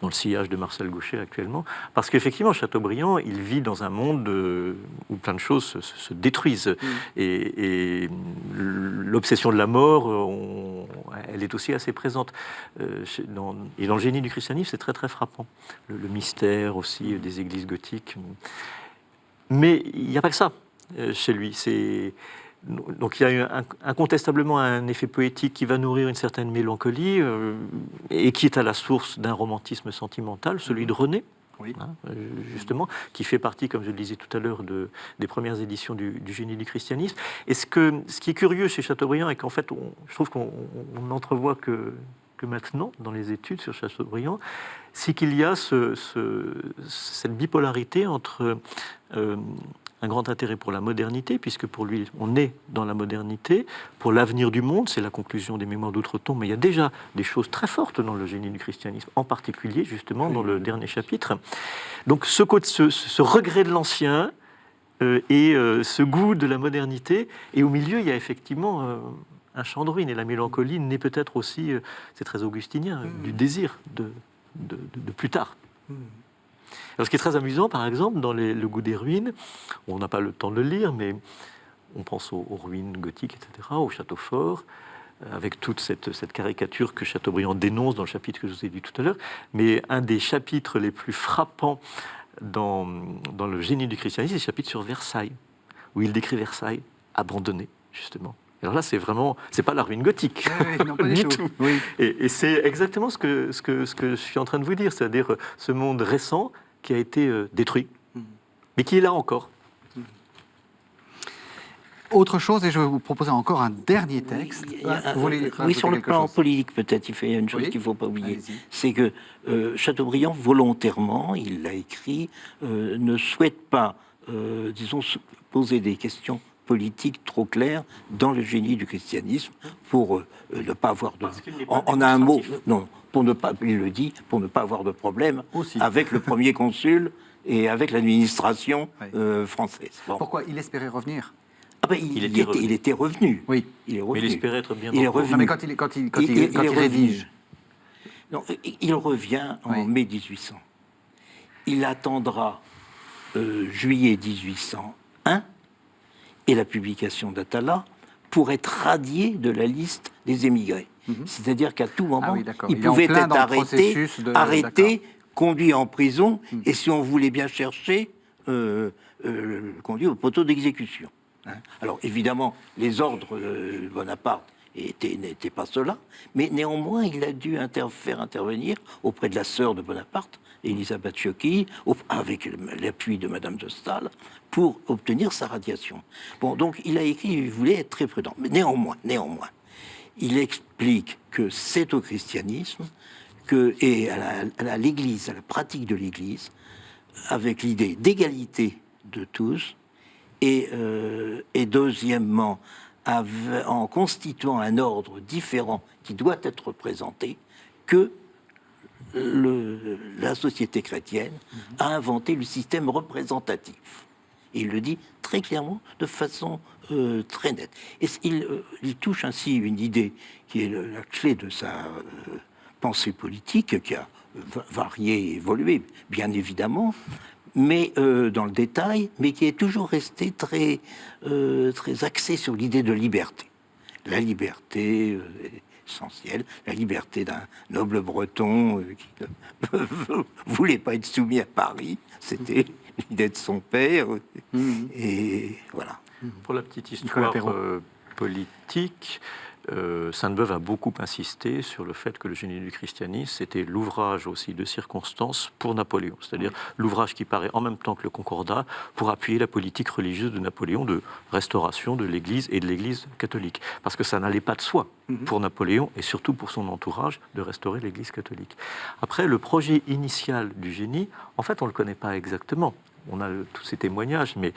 dans le sillage de Marcel Gauchet actuellement. Parce qu'effectivement, Chateaubriand, il vit dans un monde où plein de choses se détruisent. Et l'obsession de la mort, elle est aussi assez présente. Et dans le génie du christianisme, c'est très très frappant. Le mystère aussi des églises gothiques. Mais il n'y a pas que ça chez lui. Donc il y a eu incontestablement un effet poétique qui va nourrir une certaine mélancolie et qui est à la source d'un romantisme sentimental, celui de René, Oui. justement, qui fait partie, comme je le disais tout à l'heure, des premières éditions du génie du christianisme. Et ce qui est curieux chez Chateaubriand, est qu'en fait, je trouve qu'on n'entrevoit que maintenant, dans les études sur Chateaubriand, c'est qu'il y a cette bipolarité entre un grand intérêt pour la modernité, puisque pour lui, on est dans la modernité, pour l'avenir du monde, c'est la conclusion des Mémoires d'Outre-Tombe, mais il y a déjà des choses très fortes dans le génie du christianisme, en particulier, justement, dans le dernier chapitre. Donc, ce regret de l'ancien et ce goût de la modernité, et au milieu, il y a effectivement un chant de ruine, et la mélancolie naît peut-être aussi, c'est très augustinien, du désir de plus tard. Alors, ce qui est très amusant, par exemple, dans Le goût des ruines, on n'a pas le temps de le lire, mais on pense aux ruines gothiques, etc., au château fort, avec toute cette caricature que Chateaubriand dénonce dans le chapitre que je vous ai dit tout à l'heure. Mais un des chapitres les plus frappants dans le génie du christianisme, c'est le chapitre sur Versailles, où il décrit Versailles abandonné, justement. Alors là, c'est pas la ruine gothique, Oui, non, pas du du tout. tout. Oui. Et c'est exactement ce que je suis en train de vous dire, c'est-à-dire ce monde récent qui a été détruit, mais qui est là encore. Autre chose, et je vais vous proposer encore un dernier texte. Vous voulez Oui, rajouter sur le quelque plan chose politique, peut-être, il y a une chose Oui. qu'il ne faut pas oublier. Allez-y. C'est que Chateaubriand, volontairement, il l'a écrit, ne souhaite pas, disons, se poser des questions politiques trop claires dans le génie du christianisme pour ne pas avoir de... Parce qu'il n'est pas On a un mot, démonstratif. non, pour ne pas, il le dit, pour ne pas avoir de problème Aussi. avec le premier consul et avec l'administration française. Bon. Pourquoi il espérait revenir Ah ben, Il était revenu. il était revenu. Oui. Il est Mais revenu. il espérait être bien Il est dans le revenu. Non, mais quand il est rédige. Non, il revient en Oui. mai 1800. Il attendra juillet 1801 et la publication d'Atala pour être radié de la liste des émigrés. C'est-à-dire qu'à tout moment, Ah oui, d'accord. il Il est en pouvait plein être dans le arrêté, processus de- conduit en prison, et si on voulait bien chercher, conduit au poteau d'exécution. Hein. Alors évidemment, les ordres de Bonaparte n'étaient pas cela, mais néanmoins, il a dû faire intervenir auprès de la sœur de Bonaparte, Elisabeth Ciocchi, avec l'appui de Madame de Staël, pour obtenir sa radiation. Bon, donc il a écrit, il voulait être très prudent. Mais néanmoins, il explique que c'est au christianisme et à l'Église, à la pratique de l'Église, avec l'idée d'égalité de tous, et deuxièmement, en constituant un ordre différent qui doit être représenté, que la société chrétienne a inventé le système représentatif. Et il le dit très clairement, de façon très nette. Et il touche ainsi une idée qui est la clé de sa pensée politique, qui a varié et évolué, bien évidemment, mais dans le détail, mais qui est toujours resté très axé sur l'idée de liberté. La liberté essentielle, la liberté d'un noble breton qui ne voulait pas être soumis à Paris, c'était l'idée de son père. Mhm. Et voilà. Pour la petite Nicolas histoire Perrault. politique, Sainte-Beuve a beaucoup insisté sur le fait que le génie du christianisme, c'était l'ouvrage aussi de circonstance pour Napoléon. C'est-à-dire l'ouvrage qui paraît en même temps que le Concordat pour appuyer la politique religieuse de Napoléon de restauration de l'Église et de l'Église catholique. Parce que ça n'allait pas de soi pour Napoléon et surtout pour son entourage de restaurer l'Église catholique. Après, le projet initial du génie, en fait, on ne le connaît pas exactement. On a tous ces témoignages, mais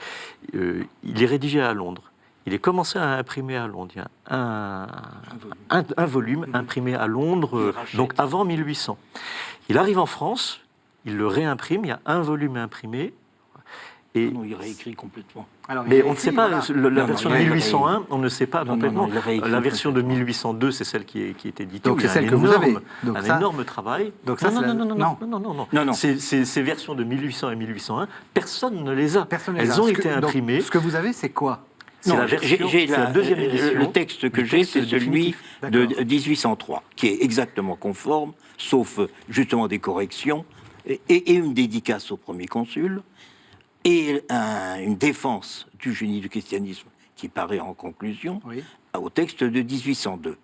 il est rédigé à Londres. Il est commencé à imprimer à Londres. Il y a un volume imprimé à Londres, donc avant 1800. Il arrive en France, il le réimprime, il y a un volume imprimé. Et Non, il réécrit complètement. Alors, il mais a on ne écrit, sait pas, voilà. la version de il a 1801, on ne sait pas complètement. il a réécrit La version de complètement. 1802, c'est celle qui est éditée. Donc où il y c'est a celle que vous avez. Donc un ça- énorme travail. Donc ça, c'est la- non. Non. Ces versions de 1800 et 1801, personne ne les a. Personne ne les Elles a. ont Ce que- été donc, imprimées. Ce que vous avez, c'est quoi? C'est Non, la version, j'ai c'est la deuxième édition. Le texte que du j'ai, texte c'est celui définitif. de D'accord. 1803, qui est exactement conforme, sauf justement des corrections, et une dédicace au premier consul, et une défense du génie du christianisme qui paraît en conclusion Oui. au texte de 1802.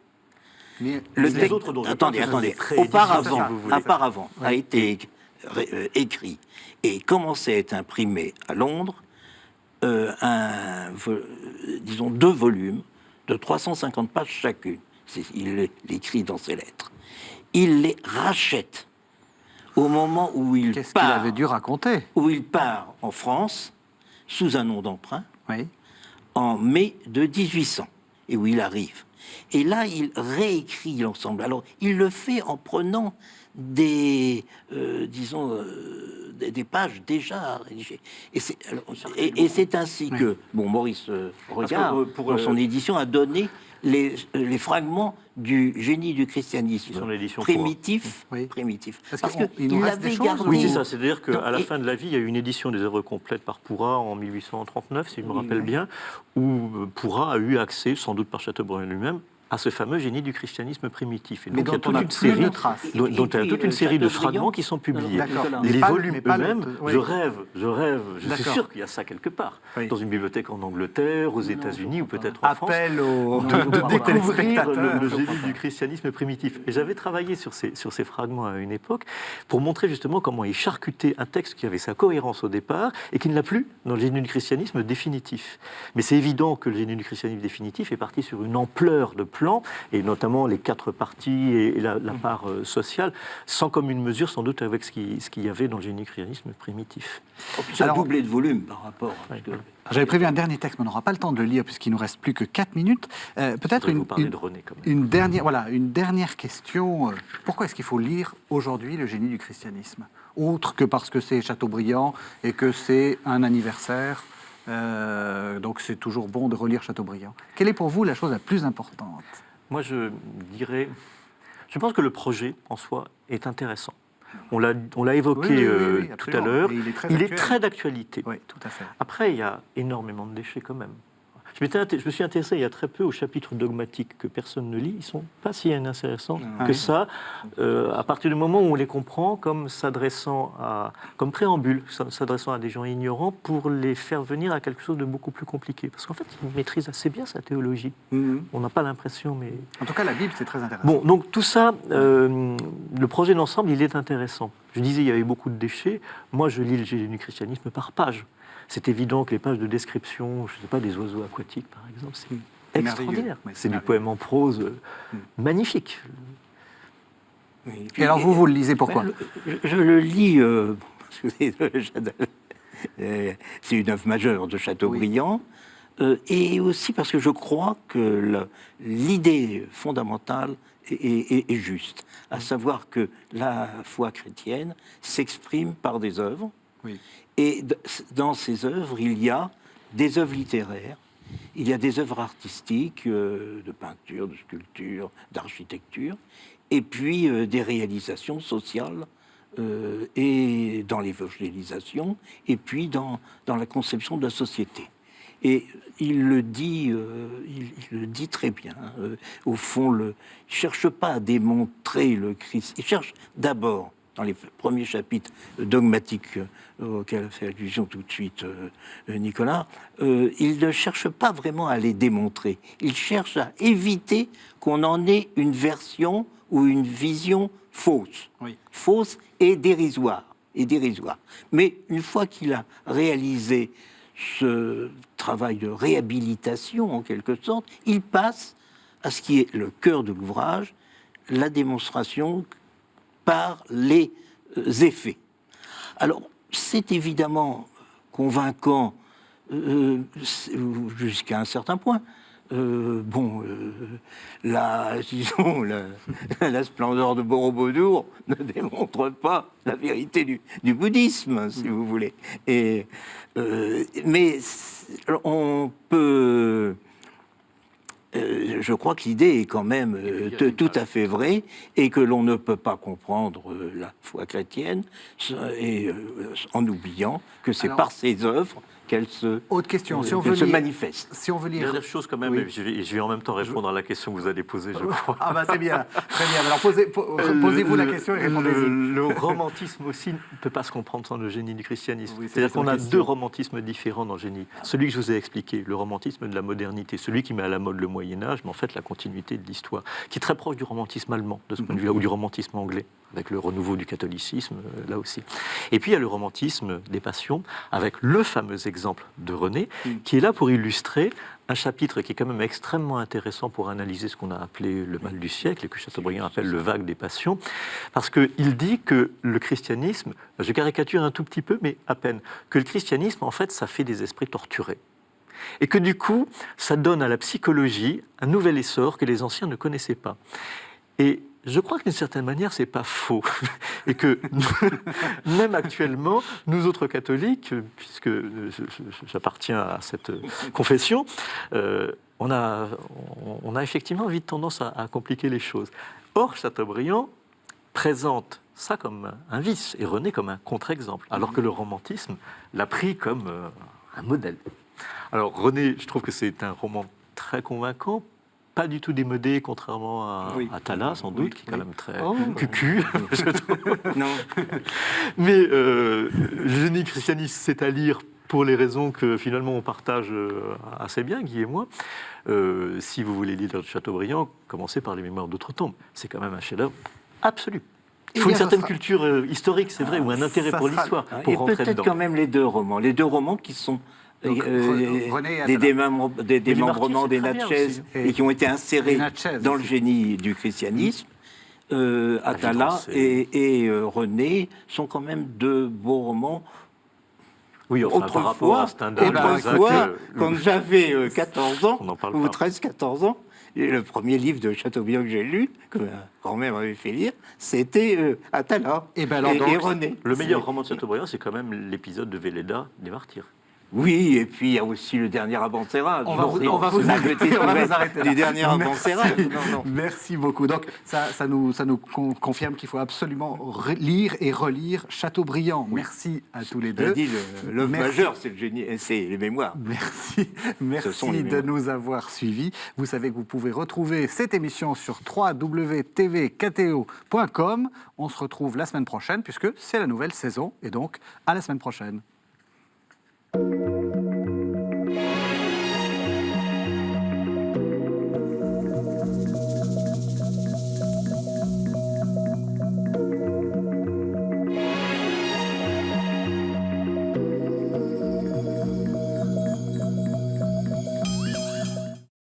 Mais- Les texte- autres dont je parle, attendez, ce sont des rééditions, auparavant, si vous voulez. auparavant a été écrit et commençait à être imprimé à Londres disons 2 volumes de 350 pages chacune. Il l'écrit dans ses lettres. Il les rachète au moment où il Qu'est-ce qu'il part, avait dû raconter? où il part en France sous un nom d'emprunt Oui. en mai de 1800 et où il arrive. Et là, il réécrit l'ensemble. Alors, il le fait en prenant des pages déjà rédigées. Et c'est ainsi que, Maurice Regard, pour, dans son édition, a donné les fragments du génie du christianisme Son édition primitif. Oui. Primitif. Parce Parce qu'il nous qu'il reste des avait choses, gardé... Oui, c'est ça. C'est-à-dire Non, qu'à la et- fin de la vie, il y a eu une édition des œuvres complètes par Pourrat en 1839, si je me Oui, rappelle oui. bien, où Pourrat a eu accès, sans doute par Chateaubriand lui-même, à ce fameux génie du christianisme primitif. Et Mais donc il y a dont on toute n'a une plus série, de traces. dont il y a Et puis, toute une série de Chateaubriand- fragments qui sont publiés. D'accord. Les Mais pas- volumes mais pas le- eux-mêmes, oui. je rêve, je suis D'accord. sûr qu'il y a ça quelque part, Oui. dans une bibliothèque en Angleterre, aux États-Unis ou peut-être en France. Appel aux de des découvrir téléspectateurs. le génie du christianisme primitif. Et j'avais travaillé sur ces fragments à une époque pour montrer justement comment il charcutait un texte qui avait sa cohérence au départ et qui ne l'a plus dans le génie du christianisme définitif. Mais c'est évident que le génie du christianisme définitif est parti sur une ampleur de plan, et notamment les 4 parties et la part sociale, sans commune mesure sans doute avec ce qu'il y avait dans le génie du christianisme primitif. Ça a Alors- doublé de volume par rapport à... J'avais prévu un dernier texte, mais on n'aura pas le temps de le lire puisqu'il nous reste plus que 4 minutes. Peut-être Je vais vous parler de René quand même. une dernière question. Pourquoi est-ce qu'il faut lire aujourd'hui le génie du christianisme? Autre que parce que c'est Chateaubriand et que c'est un anniversaire. Donc c'est toujours bon de relire Chateaubriand. Quelle est pour vous la chose la plus importante? Moi, je dirais... Je pense que le projet, en soi, est intéressant. On l'a évoqué Oui, tout à absolument. l'heure. Et il est très Il est actuel. très d'actualité. Oui, tout à fait. Après, il y a énormément de déchets quand même. Je me suis intéressé il y a très peu aux chapitres dogmatiques que personne ne lit. Ils ne sont pas si inintéressants que ça, à partir du moment où on les comprend comme comme préambule, s'adressant à des gens ignorants pour les faire venir à quelque chose de beaucoup plus compliqué. Parce qu'en fait, ils maîtrisent assez bien sa théologie. Mhm. On n'a pas l'impression, mais... En tout cas, la Bible, c'est très intéressant. Bon, donc tout ça, le projet d'ensemble, il est intéressant. Je disais, il y avait beaucoup de déchets. Moi, je lis le génie du christianisme par page. C'est évident que les pages de description, je ne sais pas, des oiseaux aquatiques, par exemple, c'est extraordinaire. Oui, c'est C'est du merveilleux. poème en prose magnifique. Oui, Et alors vous le lisez pourquoi? Je le lis, parce que c'est une œuvre majeure de Chateaubriand, et aussi parce que je crois que l'idée fondamentale est juste, à savoir que la foi chrétienne s'exprime par des œuvres, Oui. et dans ces œuvres, il y a des œuvres littéraires, il y a des œuvres artistiques, de peinture, de sculpture, d'architecture, et puis des réalisations sociales, et dans l'évangélisation, et puis dans la conception de la société. Et il le dit très bien. Au fond, il ne cherche pas à démontrer le Christ. Il cherche d'abord dans les premiers chapitres dogmatiques auxquels a fait allusion tout de suite Nicolas, il ne cherche pas vraiment à les démontrer. Il cherche à éviter qu'on en ait une version ou une vision fausse. Oui. Fausse et dérisoire. Mais une fois qu'il a réalisé ce travail de réhabilitation, en quelque sorte, il passe à ce qui est le cœur de l'ouvrage, la démonstration par les effets. Alors, c'est évidemment convaincant jusqu'à un certain point. Disons, la splendeur de Borobudur ne démontre pas la vérité du bouddhisme, si vous voulez. Mais on peut... je crois que l'idée est quand même tout à fait vraie et que l'on ne peut pas comprendre la foi chrétienne en oubliant que c'est par ses œuvres qu'elle autre question, se manifeste. Si on veut lire... Dernière chose quand même, Oui. je vais en même temps répondre à la question que vous allez poser, je crois. Ah bah c'est bien, très bien. Alors posez-vous la question et répondez-y. Le romantisme aussi ne peut pas se comprendre sans le génie du christianisme. Oui, c'est-à-dire qu'on a question. deux romantismes différents dans le génie. Celui que je vous ai expliqué, le romantisme de la modernité, celui qui met à la mode le Moyen-Âge, mais en fait la continuité de l'histoire, qui est très proche du romantisme allemand, de ce point de vue-là, ou du romantisme anglais, avec le renouveau du catholicisme, là aussi. Et puis il y a le romantisme des passions, avec le fameux exemple de René, qui est là pour illustrer un chapitre qui est quand même extrêmement intéressant pour analyser ce qu'on a appelé le mal du siècle, et que Chateaubriand appelle le vague des passions, parce qu'il dit que le christianisme, je caricature un tout petit peu, mais à peine, que le christianisme, en fait, ça fait des esprits torturés. Et que du coup, ça donne à la psychologie un nouvel essor que les anciens ne connaissaient pas. Et je crois que d'une certaine manière, c'est pas faux. Et que même actuellement, nous autres catholiques, puisque j'appartiens à cette confession, on a effectivement vite tendance à compliquer les choses. Or, Chateaubriand présente ça comme un vice et René comme un contre-exemple, alors que le romantisme l'a pris comme un modèle. Alors René, je trouve que c'est un roman très convaincant, pas du tout démodé, contrairement à Thala, sans doute, qui est quand même très cucu, je trouve. Non. Mais le génie christianiste, c'est à lire pour les raisons que finalement on partage assez bien, Guy et moi. Si vous voulez lire Chateaubriand, commencez par les Mémoires d'Outre-Tombe. C'est quand même un chef-d'œuvre absolu. Il faut une certaine culture historique, c'est vrai, ou un intérêt pour l'histoire, pour et rentrer peut-être dedans. quand même les deux romans qui sont des démembrements des Natchez et qui ont été insérés dans le génie du christianisme. Atala et René sont quand même deux beaux romans. Oui, enfin, par rapport à Stendhal, autrefois, quand j'avais 14 ans, ou pas. 13-14 ans, et le premier livre de Chateaubriand que j'ai lu, que ma grand-mère m'avait fait lire, c'était Atala et René. Le meilleur roman de Chateaubriand, c'est quand même l'épisode de Velleda, des Martyrs. Oui, et puis il y a aussi le dernier Abencerrage. On va vous arrêter du dernier Abencerrage. Merci beaucoup. Donc ça nous confirme qu'il faut absolument lire et relire Chateaubriand. Oui. Merci à tous les deux. Je dis l'œuvre majeure, c'est le génie, c'est les mémoires. Merci de nous avoir suivis. Vous savez que vous pouvez retrouver cette émission sur www.tvkto.com. On se retrouve la semaine prochaine puisque c'est la nouvelle saison et donc à la semaine prochaine.